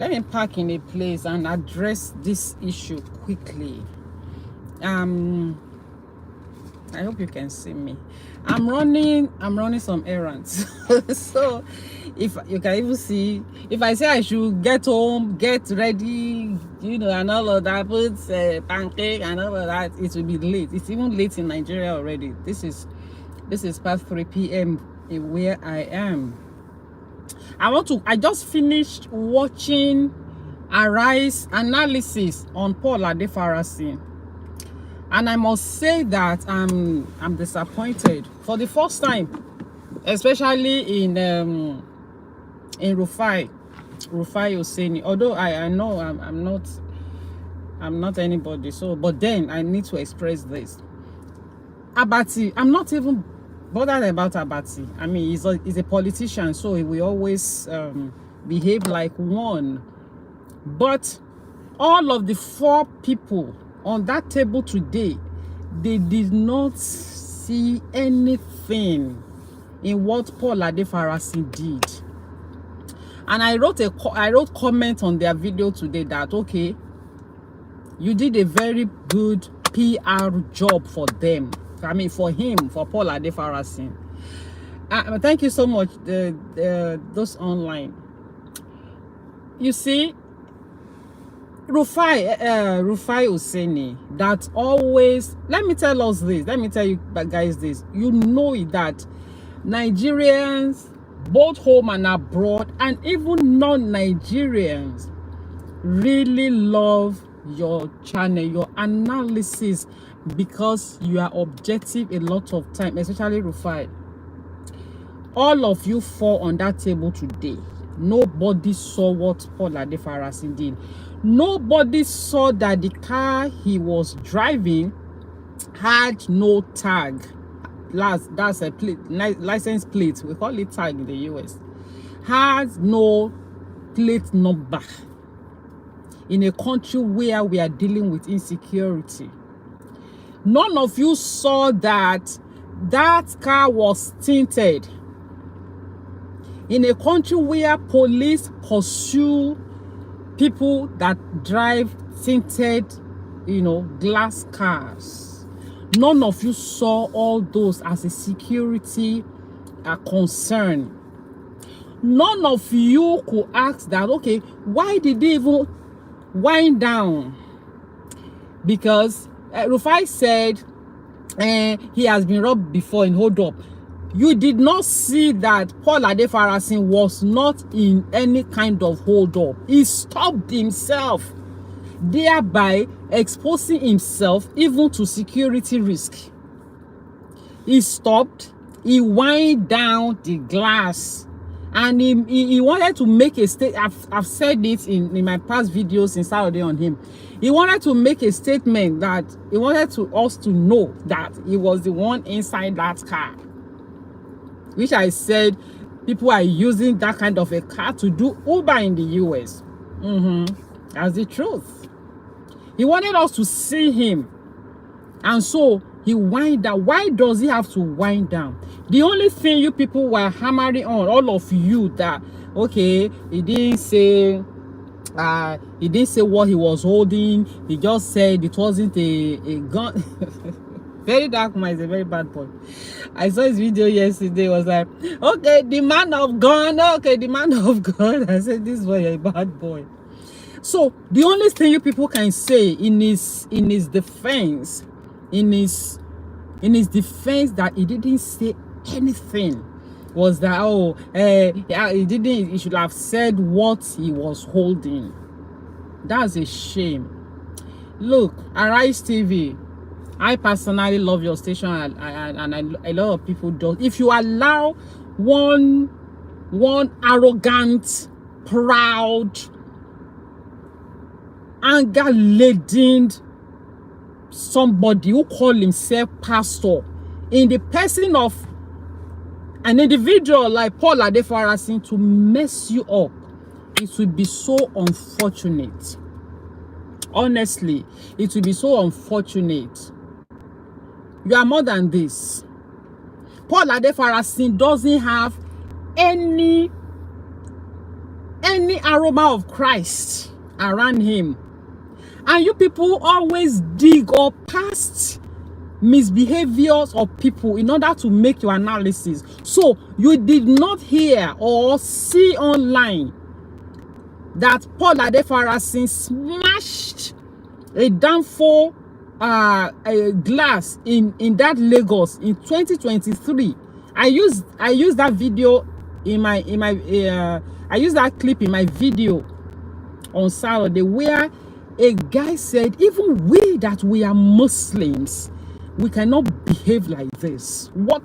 Let me park in a place and address this issue quickly. I hope you can see me. I'm running some errands. So if you can even see, if I say I should get home, get ready, and all of that, put pancake and all of that, it will be late. It's even late in Nigeria already. This is past 3 p.m. where I am. I just finished watching Arise analysis on Paul Adefarasin. And I must say that I'm disappointed for the first time, especially in Rufai Oseni. Although I know I'm not anybody, so but then I need to express this. Abati, I'm not even bothered about Abati. I mean, he's a politician, so he will always behave like one. But all of the 4 people on that table today, they did not see anything in what Paul Adefarasin did. And I wrote comment on their video today that, okay, you did a very good PR job for them. I mean, for him, for Paul Adefarasin. Thank you so much, those online. You see, Rufai Oseni, that always, let me tell you guys this, you know that Nigerians, both home and abroad, and even non-Nigerians, really love your channel, your analysis, because you are objective a lot of time, especially Rufai. All of you 4 on that table today, nobody saw what Paul Adefarasin did. Nobody saw that the car he was driving had no tag. That's a plate, license plate. We call it tag in the US. Has no plate number in a country where we are dealing with insecurity. None of you saw that car was tinted in a country where police pursue people that drive tinted, glass cars. None of you saw all those as a security concern. None of you could ask that, okay, why did they even wind down? Because Rufai said he has been robbed before in hold up. You did not see that Paul Adefarasin was not in any kind of hold up. He stopped himself, thereby exposing himself even to security risk. He stopped, he wind down the glass, and he wanted to make a statement. I've said it in my past videos in Saturday on him. He wanted to make a statement that he wanted us to know that he was the one inside that car. Which I said, people are using that kind of a car to do Uber in the US. That's the truth. He wanted us to see him. And so he wind down. Why does he have to wind down? The only thing you people were hammering on, all of you, that, okay, he didn't say what he was holding. He just said it wasn't a gun. Very dark man is a very bad boy. I saw his video yesterday. It was like, okay, the man of God. Okay, the man of God. I said, this boy is a bad boy. So the only thing you people can say in his defense, that he didn't say anything, was that he should have said what he was holding. That's a shame. Look, Arise TV, I personally love your station, and a lot of people don't. If you allow one arrogant, proud, anger-laden somebody who call himself pastor in the person of an individual like Paul Adefarasin to mess you up, it would be so unfortunate. Honestly, it would be so unfortunate. You are more than this. Paul Adefarasin doesn't have any any aroma of Christ around him. And you people always dig up past misbehaviors of people in order to make your analysis. So you did not hear or see online that Paul Adefarasin smashed a downfall a glass in that Lagos in 2023. I used that video in my I used that clip in my video on Saturday, where a guy said, even we that we are Muslims, we cannot behave like this. What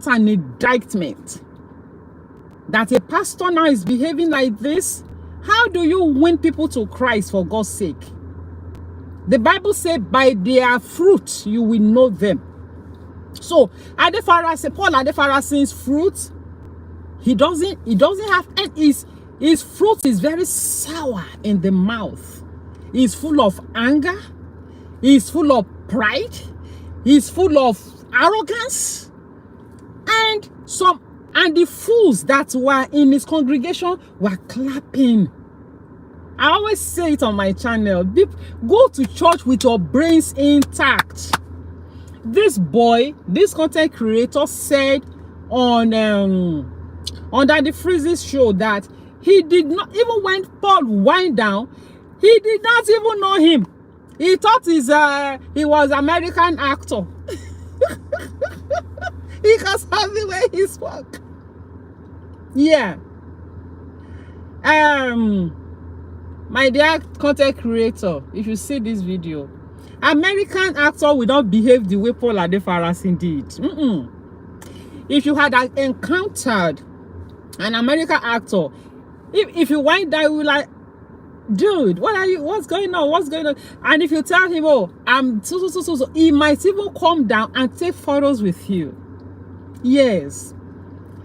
an indictment that a pastor now is behaving like this. How do you win people to Christ, for God's sake? The Bible says, by their fruit you will know them. So Paul Adefarasin's fruit, he doesn't have, and his fruit is very sour in the mouth. He's full of anger, he's full of pride, he's full of arrogance, and the fools that were in his congregation were clapping. I always say it on my channel, go to church with your brains intact. This boy, this content creator, said on that the Freeze's show that he did not, even when Paul went down, he did not even know him. He thought he was American actor. Because of the way he spoke. Yeah. My dear content creator, if you see this video, American actor will not behave the way Paul Adefarasin did. If you had encountered an American actor, if you went there, you were like, dude, what's going on? And if you tell him, oh, I'm so, he might even come down and take photos with you. Yes.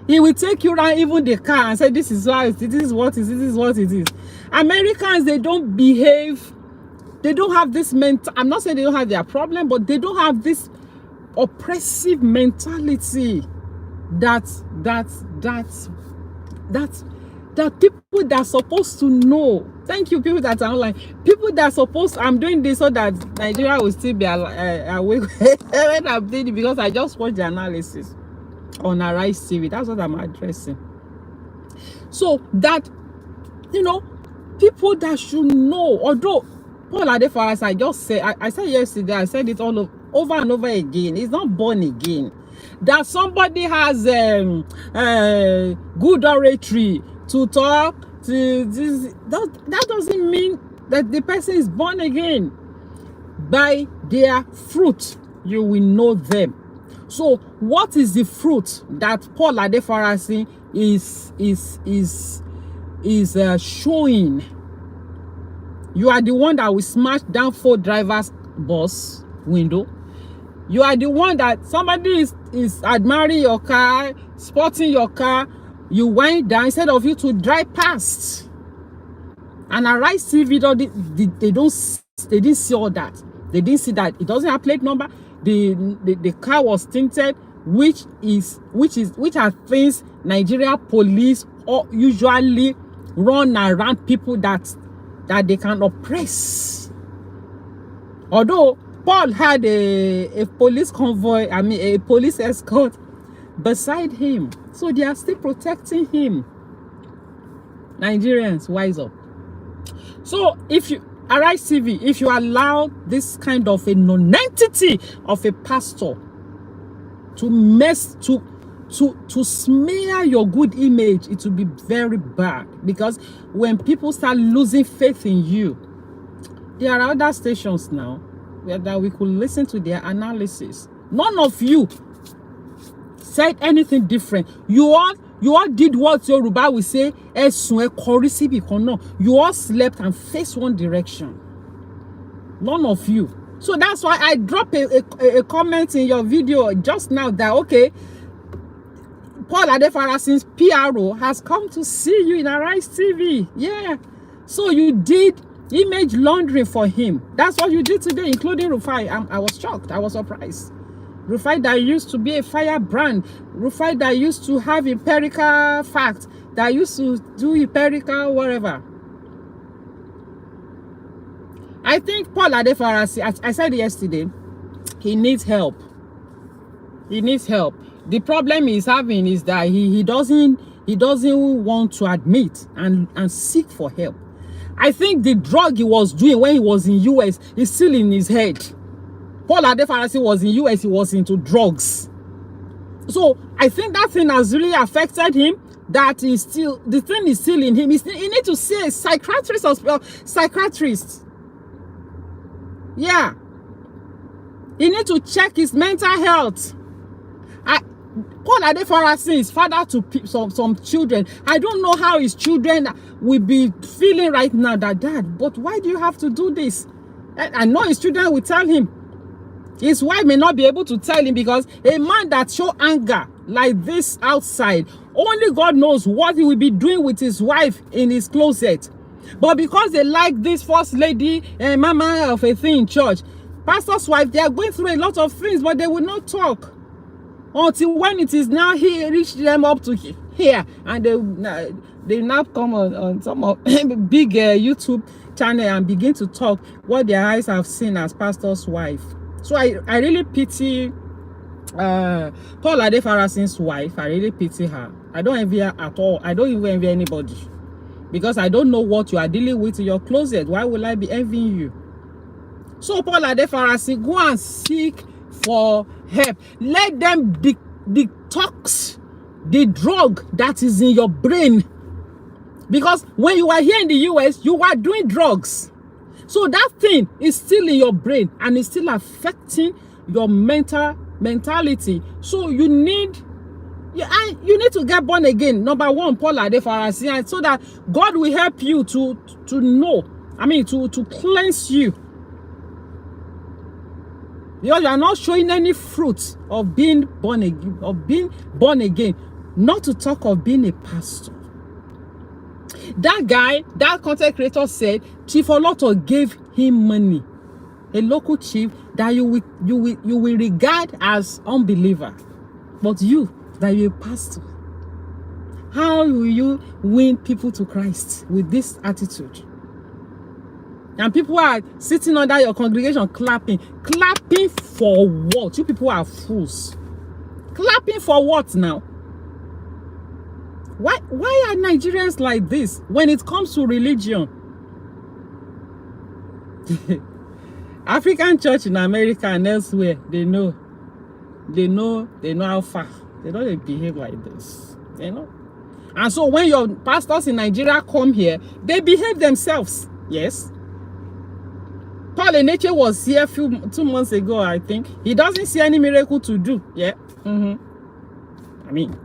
He will take you around even the car and say, this is what it is. Americans, they don't behave, they don't have this I'm not saying they don't have their problem, but they don't have this oppressive mentality that people that are supposed to know. Thank you, people that are online. People that are supposed, I'm doing this so that Nigeria will still be awake when I'm doing it, because I just watched the analysis on Arise TV. That's what I'm addressing. So that, people that should know, although Paul Adefarasin, I just said, I said yesterday, I said it all over and over again, he's not born again. That somebody has good oratory to talk to this, that doesn't mean that the person is born again. By their fruit you will know them. So what is the fruit that Paul Adefarasin is showing? You are the one that will smash down 4 drivers' bus window. You are the one that somebody is admiring your car, sporting your car. You went down instead of you to drive past. And Arise TV, they didn't see all that. They didn't see that it doesn't have plate number. The car was tinted, which are things Nigeria police or usually run around people that they can oppress. Although Paul had a police convoy, a police escort beside him, so they are still protecting him. Nigerians, wise up. So if you Arise TV, if you allow this kind of a non-entity of a pastor to smear your good image, it will be very bad. Because when people start losing faith in you, there are other stations now that we could listen to their analysis. None of you said anything different. You all did what Yoruba will say, you all slept and faced one direction. None of you. So that's why I dropped a comment in your video just now that, okay, Paul Adefarasin's PRO has come to see you in Arise TV. Yeah. So you did image laundering for him. That's what you did today, including Rufai. I was shocked. I was surprised. Rufai that used to be a firebrand. Rufai that used to have empirical facts. that used to do empirical, whatever. I think Paul Adefarasin, as I said yesterday, he needs help. He needs help. The problem he's having is that he doesn't want to admit and seek for help. I think the drug he was doing when he was in US is still in his head. Paul Adefarasin was in US, he was into drugs. So I think that thing has really affected him. That is still, the thing is still in him. He need to see a psychiatrist or psychiatrist. Yeah. He need to check his mental health. Paul Adefarasin is father to some children. I don't know how his children will be feeling right now that, Dad, but why do you have to do this? I know his children will tell him. His wife may not be able to tell him, because a man that show anger like this outside, only God knows what he will be doing with his wife in his closet. But because they like this first lady and mama of a thing in church, pastor's wife, they are going through a lot of things, but they will not talk until when it is now he reached them up to here, and they now come on some of big YouTube channel and begin to talk what their eyes have seen as pastor's wife. So I really pity Paul Adefarasin's wife. I really pity her. I don't envy her at all. I don't even envy anybody, because I don't know what you are dealing with in your closet. Why will I be envying you? So Paul Adefarasin, go and seek for help. Let them detox the drug that is in your brain, because when you are here in the US, you are doing drugs. So that thing is still in your brain and it's still affecting your mentality. So you need to get born again. Number one, Paul Adefarasin, so that God will help you to know. I mean, to cleanse you. Because you are not showing any fruit of being born again, not to talk of being a pastor. That guy, that content creator said, Chief Oloto gave him money, a local chief that you will regard as unbeliever, but you, that you're a pastor. How will you win people to Christ with this attitude? And people are sitting under your congregation clapping for what? You people are fools. Clapping for what now? Why are Nigerians like this when it comes to religion? African church in America and elsewhere, they know how far. They don't behave like this, you know. And so when your pastors in Nigeria come here, they behave themselves. Yes. Paul Adefarasin was here 2 months ago, I think. He doesn't see any miracle to do. Yeah. I mean,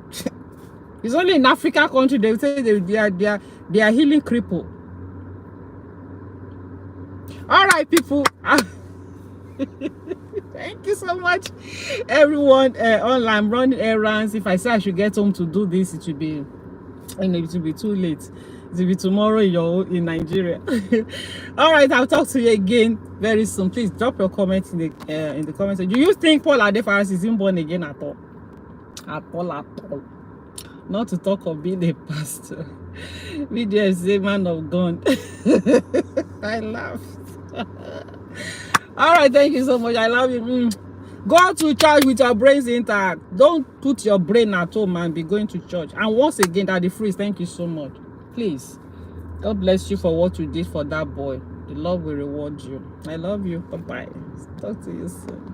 it's only in African country they say they are healing cripple. All right, people. Thank you so much, everyone. Online running errands. If I say I should get home to do this, it will be, it will be too late. It will be tomorrow in Nigeria. All right, I'll talk to you again very soon. Please drop your comments in the comments. Do you think Paul Adefarasin is born again at all? At all. Not to talk of being a pastor. Video is a man of God. I laughed. All right, thank you so much. I love you. Go to church with your brains intact. Don't put your brain at home and be going to church. And once again, Daddy Freeze, thank you so much. Please, God bless you for what you did for that boy. The Lord will reward you. I love you. Bye-bye. Talk to you soon.